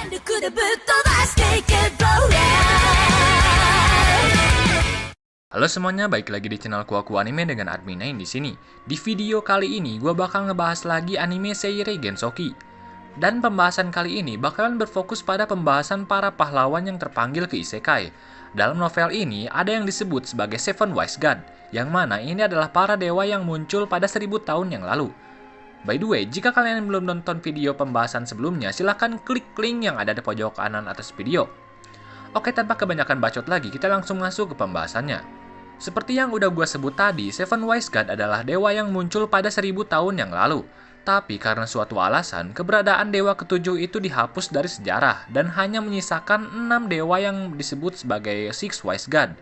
力でぶっ飛ばしていけば Halo semuanya, balik lagi di channel Kuaku Anime dengan admin Nain di sini. Di video kali ini gue bakal ngebahas lagi anime Seirei Gensoki. Dan pembahasan kali ini bakalan berfokus pada pembahasan para pahlawan yang terpanggil ke isekai. Dalam novel ini ada yang disebut sebagai Seven Wise God, yang mana ini adalah para dewa yang muncul pada 1000 tahun yang lalu. By the way, jika kalian belum nonton video pembahasan sebelumnya, silahkan klik link yang ada di pojok kanan atas video. Oke, tanpa kebanyakan bacot lagi, kita langsung masuk ke pembahasannya. Seperti yang udah gue sebut tadi, Seven Wise God adalah dewa yang muncul pada 1000 tahun yang lalu. Tapi karena suatu alasan, keberadaan dewa ketujuh itu dihapus dari sejarah dan hanya menyisakan 6 dewa yang disebut sebagai Six Wise God.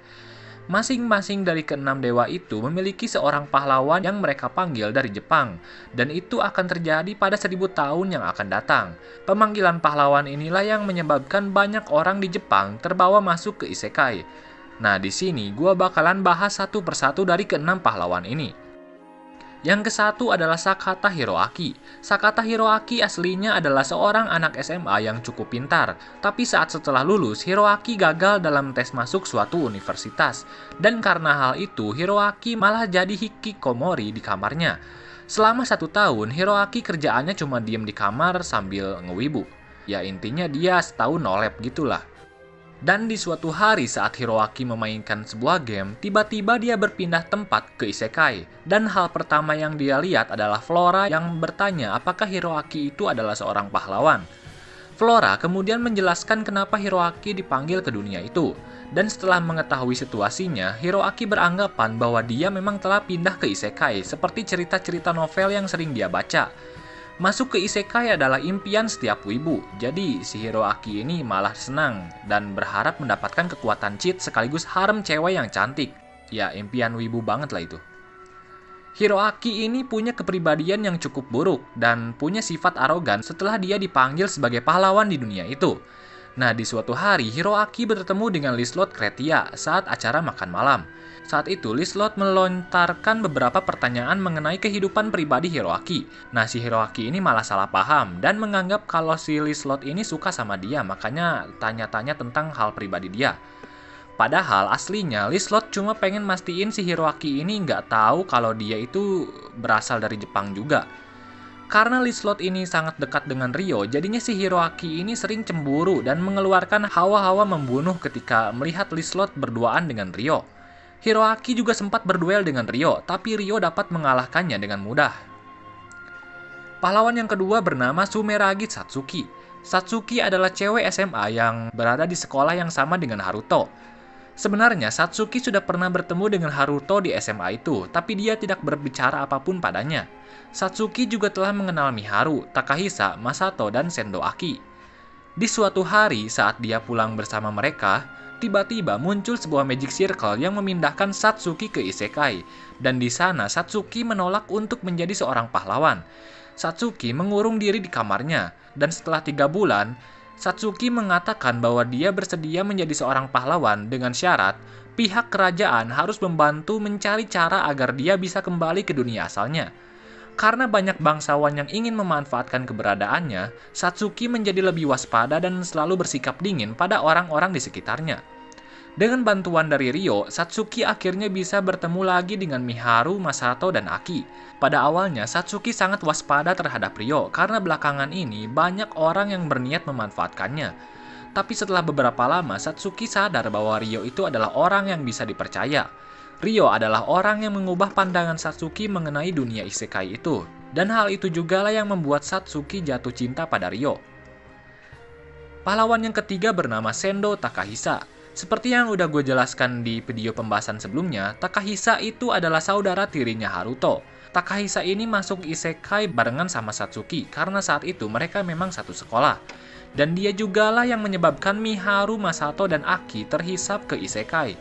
Masing-masing dari ke-6 dewa itu memiliki seorang pahlawan yang mereka panggil dari Jepang, dan itu akan terjadi pada 1000 tahun yang akan datang. Pemanggilan pahlawan inilah yang menyebabkan banyak orang di Jepang terbawa masuk ke isekai. Nah, di sini gue bakalan bahas satu persatu dari ke-6 pahlawan ini. Yang ke-1 adalah Sakata Hiroaki. Sakata Hiroaki aslinya adalah seorang anak SMA yang cukup pintar, tapi setelah lulus, Hiroaki gagal dalam tes masuk suatu universitas. Dan karena hal itu, Hiroaki malah jadi hikikomori di kamarnya. Selama 1 tahun, Hiroaki kerjaannya cuma diem di kamar sambil ngewibu. Ya intinya dia setahun nolep gitulah. Dan di suatu hari saat Hiroaki memainkan sebuah game, tiba-tiba dia berpindah tempat ke isekai. Dan hal pertama yang dia lihat adalah Flora yang bertanya apakah Hiroaki itu adalah seorang pahlawan. Flora kemudian menjelaskan kenapa Hiroaki dipanggil ke dunia itu. Dan setelah mengetahui situasinya, Hiroaki beranggapan bahwa dia memang telah pindah ke isekai seperti cerita-cerita novel yang sering dia baca. Masuk ke isekai adalah impian setiap wibu, jadi si Hiroaki ini malah senang dan berharap mendapatkan kekuatan cheat sekaligus harem cewek yang cantik. Ya, impian wibu banget lah itu. Hiroaki ini punya kepribadian yang cukup buruk dan punya sifat arogan setelah dia dipanggil sebagai pahlawan di dunia itu. Nah, di suatu hari, Hiroaki bertemu dengan Lislot Kretia saat acara makan malam. Saat itu, Lislot melontarkan beberapa pertanyaan mengenai kehidupan pribadi Hiroaki. Nah, si Hiroaki ini malah salah paham dan menganggap kalau si Lislot ini suka sama dia, makanya tanya-tanya tentang hal pribadi dia. Padahal aslinya Lislot cuma pengen mastiin si Hiroaki ini nggak tahu kalau dia itu berasal dari Jepang juga. Karena Lislot ini sangat dekat dengan Ryo, jadinya si Hiroaki ini sering cemburu dan mengeluarkan hawa-hawa membunuh ketika melihat Lislot berduaan dengan Ryo. Hiroaki juga sempat berduel dengan Ryo, tapi Ryo dapat mengalahkannya dengan mudah. Pahlawan yang kedua bernama Sumeragi Satsuki. Satsuki adalah cewek SMA yang berada di sekolah yang sama dengan Haruto. Sebenarnya Satsuki sudah pernah bertemu dengan Haruto di SMA itu, tapi dia tidak berbicara apapun padanya. Satsuki juga telah mengenal Miharu, Takahisa, Masato, dan Sendo Aki. Di suatu hari saat dia pulang bersama mereka, tiba-tiba muncul sebuah magic circle yang memindahkan Satsuki ke isekai. Dan di sana Satsuki menolak untuk menjadi seorang pahlawan. Satsuki mengurung diri di kamarnya, dan setelah 3 bulan, Satsuki mengatakan bahwa dia bersedia menjadi seorang pahlawan dengan syarat pihak kerajaan harus membantu mencari cara agar dia bisa kembali ke dunia asalnya. Karena banyak bangsawan yang ingin memanfaatkan keberadaannya, Satsuki menjadi lebih waspada dan selalu bersikap dingin pada orang-orang di sekitarnya. Dengan bantuan dari Ryo, Satsuki akhirnya bisa bertemu lagi dengan Miharu, Masato, dan Aki. Pada awalnya, Satsuki sangat waspada terhadap Ryo karena belakangan ini banyak orang yang berniat memanfaatkannya. Tapi setelah beberapa lama, Satsuki sadar bahwa Ryo itu adalah orang yang bisa dipercaya. Ryo adalah orang yang mengubah pandangan Satsuki mengenai dunia isekai itu. Dan hal itu juga lah yang membuat Satsuki jatuh cinta pada Ryo. Pahlawan yang ketiga bernama Sendo Takahisa. Seperti yang udah gue jelaskan di video pembahasan sebelumnya, Takahisa itu adalah saudara tirinya Haruto. Takahisa ini masuk isekai barengan sama Satsuki karena saat itu mereka memang satu sekolah. Dan dia juga lah yang menyebabkan Miharu, Masato, dan Aki terhisap ke isekai.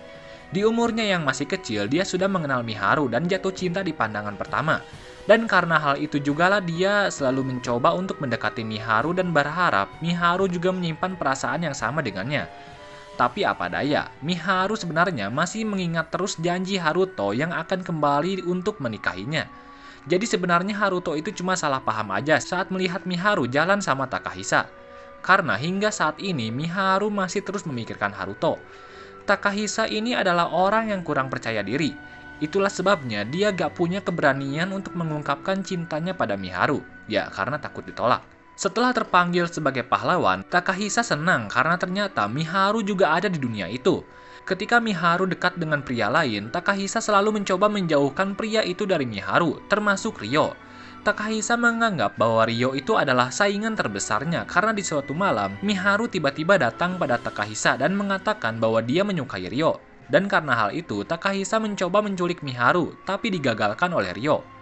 Di umurnya yang masih kecil, dia sudah mengenal Miharu dan jatuh cinta di pandangan pertama. Dan karena hal itu jugalah dia selalu mencoba untuk mendekati Miharu dan berharap Miharu juga menyimpan perasaan yang sama dengannya. Tapi apa daya, Miharu sebenarnya masih mengingat terus janji Haruto yang akan kembali untuk menikahinya. Jadi sebenarnya Haruto itu cuma salah paham aja saat melihat Miharu jalan sama Takahisa. karena hingga saat ini Miharu masih terus memikirkan Haruto. Takahisa ini adalah orang yang kurang percaya diri. Itulah sebabnya dia gak punya keberanian untuk mengungkapkan cintanya pada Miharu, ya karena takut ditolak. Setelah terpanggil sebagai pahlawan, Takahisa senang karena ternyata Miharu juga ada di dunia itu. Ketika Miharu dekat dengan pria lain, Takahisa selalu mencoba menjauhkan pria itu dari Miharu, termasuk Ryo. Takahisa menganggap bahwa Ryo itu adalah saingan terbesarnya karena di suatu malam, Miharu tiba-tiba datang pada Takahisa dan mengatakan bahwa dia menyukai Ryo. Dan karena hal itu, Takahisa mencoba menculik Miharu, tapi digagalkan oleh Ryo.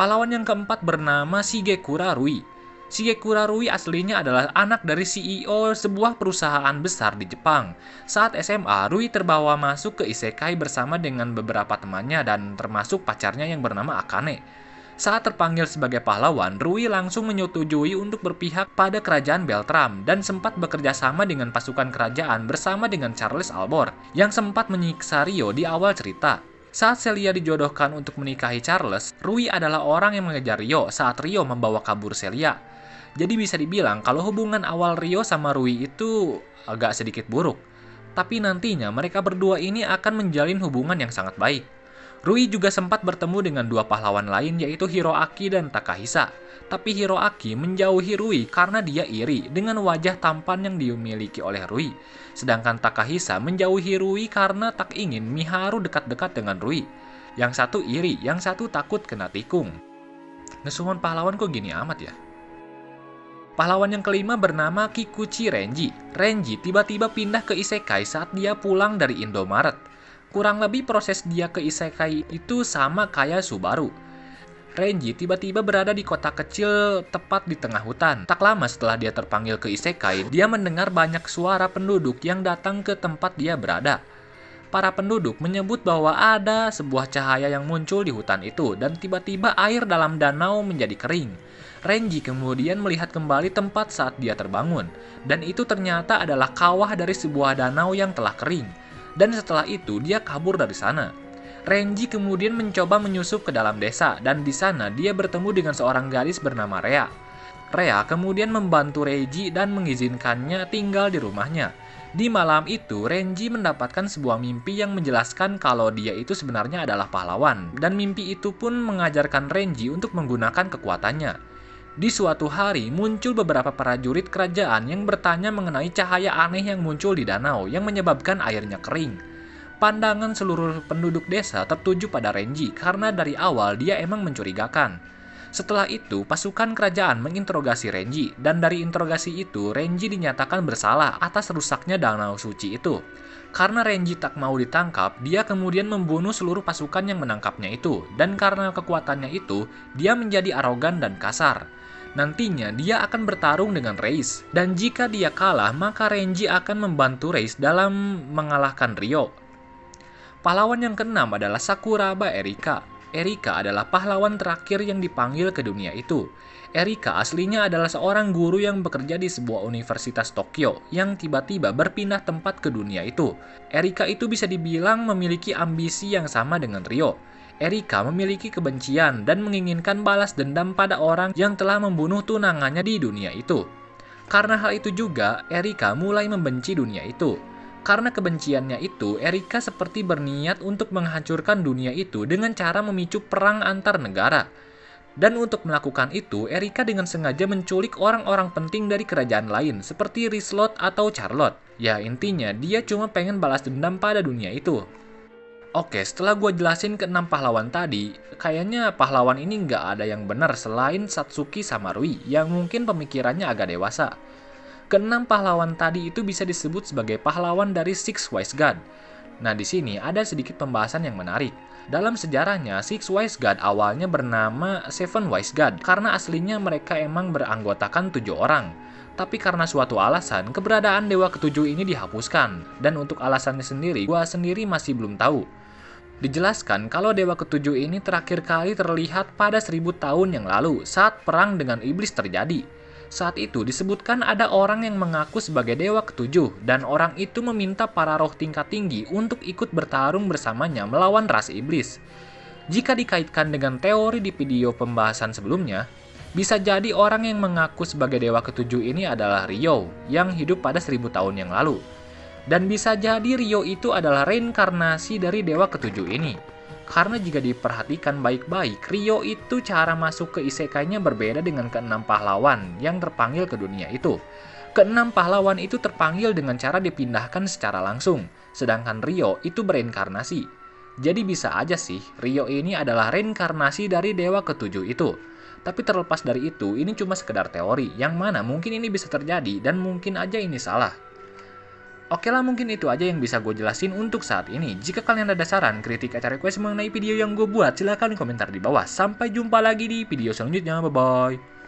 Pahlawan yang keempat bernama Shigekura Rui. Shigekura Rui aslinya adalah anak dari CEO sebuah perusahaan besar di Jepang. Saat SMA, Rui terbawa masuk ke isekai bersama dengan beberapa temannya dan termasuk pacarnya yang bernama Akane. Saat terpanggil sebagai pahlawan, Rui langsung menyetujui untuk berpihak pada kerajaan Beltram dan sempat bekerja sama dengan pasukan kerajaan bersama dengan Charles Albor yang sempat menyiksa Ryo di awal cerita. Saat Celia dijodohkan untuk menikahi Charles, Rui adalah orang yang mengejar Ryo saat Ryo membawa kabur Celia. Jadi bisa dibilang kalau hubungan awal Ryo sama Rui itu agak sedikit buruk. Tapi nantinya mereka berdua ini akan menjalin hubungan yang sangat baik. Rui juga sempat bertemu dengan dua pahlawan lain yaitu Hiroaki dan Takahisa. Tapi Hiroaki menjauhi Rui karena dia iri dengan wajah tampan yang dimiliki oleh Rui. Sedangkan Takahisa menjauhi Rui karena tak ingin Miharu dekat-dekat dengan Rui. Yang satu iri, yang satu takut kena tikung. Nesuhon pahlawan kok gini amat ya? Pahlawan yang kelima bernama Kikuchi Renji. Renji tiba-tiba pindah ke isekai saat dia pulang dari Indomaret. Kurang lebih proses dia ke isekai itu sama kayak Subaru. Renji tiba-tiba berada di kota kecil tepat di tengah hutan. Tak lama setelah dia terpanggil ke isekai, dia mendengar banyak suara penduduk yang datang ke tempat dia berada. Para penduduk menyebut bahwa ada sebuah cahaya yang muncul di hutan itu dan tiba-tiba air dalam danau menjadi kering. Renji kemudian melihat kembali tempat saat dia terbangun, dan itu ternyata adalah kawah dari sebuah danau yang telah kering. Dan setelah itu dia kabur dari sana. Renji kemudian mencoba menyusup ke dalam desa dan di sana dia bertemu dengan seorang gadis bernama Rea. Rea kemudian membantu Renji dan mengizinkannya tinggal di rumahnya. Di malam itu Renji mendapatkan sebuah mimpi yang menjelaskan kalau dia itu sebenarnya adalah pahlawan dan mimpi itu pun mengajarkan Renji untuk menggunakan kekuatannya. Di suatu hari, muncul beberapa prajurit kerajaan yang bertanya mengenai cahaya aneh yang muncul di danau yang menyebabkan airnya kering. Pandangan seluruh penduduk desa tertuju pada Renji karena dari awal dia emang mencurigakan. Setelah itu, pasukan kerajaan menginterogasi Renji, dan dari interogasi itu, Renji dinyatakan bersalah atas rusaknya danau suci itu. Karena Renji tak mau ditangkap, dia kemudian membunuh seluruh pasukan yang menangkapnya itu, dan karena kekuatannya itu, dia menjadi arogan dan kasar. Nantinya dia akan bertarung dengan Reis, dan jika dia kalah maka Renji akan membantu Reis dalam mengalahkan Ryo. Pahlawan yang keenam adalah Sakuraba Erika. Erika adalah pahlawan terakhir yang dipanggil ke dunia itu. Erika aslinya adalah seorang guru yang bekerja di sebuah universitas Tokyo yang tiba-tiba berpindah tempat ke dunia itu. Erika itu bisa dibilang memiliki ambisi yang sama dengan Ryo. Erika memiliki kebencian dan menginginkan balas dendam pada orang yang telah membunuh tunangannya di dunia itu. Karena hal itu juga, Erika mulai membenci dunia itu. Karena kebenciannya itu, Erika seperti berniat untuk menghancurkan dunia itu dengan cara memicu perang antar negara. Dan untuk melakukan itu, Erika dengan sengaja menculik orang-orang penting dari kerajaan lain seperti Rislot atau Charlotte. Ya intinya, dia cuma pengen balas dendam pada dunia itu. Oke, setelah gue jelasin ke-6 pahlawan tadi, kayaknya pahlawan ini nggak ada yang benar selain Satsuki sama Rui, yang mungkin pemikirannya agak dewasa. Ke-6 pahlawan tadi itu bisa disebut sebagai pahlawan dari Six Wise God. Nah, di sini ada sedikit pembahasan yang menarik. Dalam sejarahnya, Six Wise God awalnya bernama Seven Wise God, karena aslinya mereka emang beranggotakan 7 orang. Tapi karena suatu alasan, keberadaan dewa ketujuh ini dihapuskan, dan untuk alasannya sendiri, gue sendiri masih belum tahu. Dijelaskan kalau dewa ketujuh ini terakhir kali terlihat pada 1000 tahun yang lalu saat perang dengan iblis terjadi. Saat itu disebutkan ada orang yang mengaku sebagai dewa ketujuh dan orang itu meminta para roh tingkat tinggi untuk ikut bertarung bersamanya melawan ras iblis. Jika dikaitkan dengan teori di video pembahasan sebelumnya, Bisa jadi orang yang mengaku sebagai dewa ketujuh ini adalah Ryo, yang hidup pada 1000 tahun yang lalu. Dan bisa jadi Ryo itu adalah reinkarnasi dari dewa ketujuh ini. Karena jika diperhatikan baik-baik, Ryo itu cara masuk ke isekainya berbeda dengan keenam pahlawan yang terpanggil ke dunia itu. Keenam pahlawan itu terpanggil dengan cara dipindahkan secara langsung, sedangkan Ryo itu bereinkarnasi. Jadi bisa aja sih, Ryo ini adalah reinkarnasi dari dewa ketujuh itu. Tapi terlepas dari itu, ini cuma sekedar teori, yang mana mungkin ini bisa terjadi dan mungkin aja ini salah. Oke lah, mungkin itu aja yang bisa gue jelasin untuk saat ini. Jika kalian ada saran, kritik, atau request mengenai video yang gue buat, silahkan komentar di bawah. Sampai jumpa lagi di video selanjutnya, bye-bye.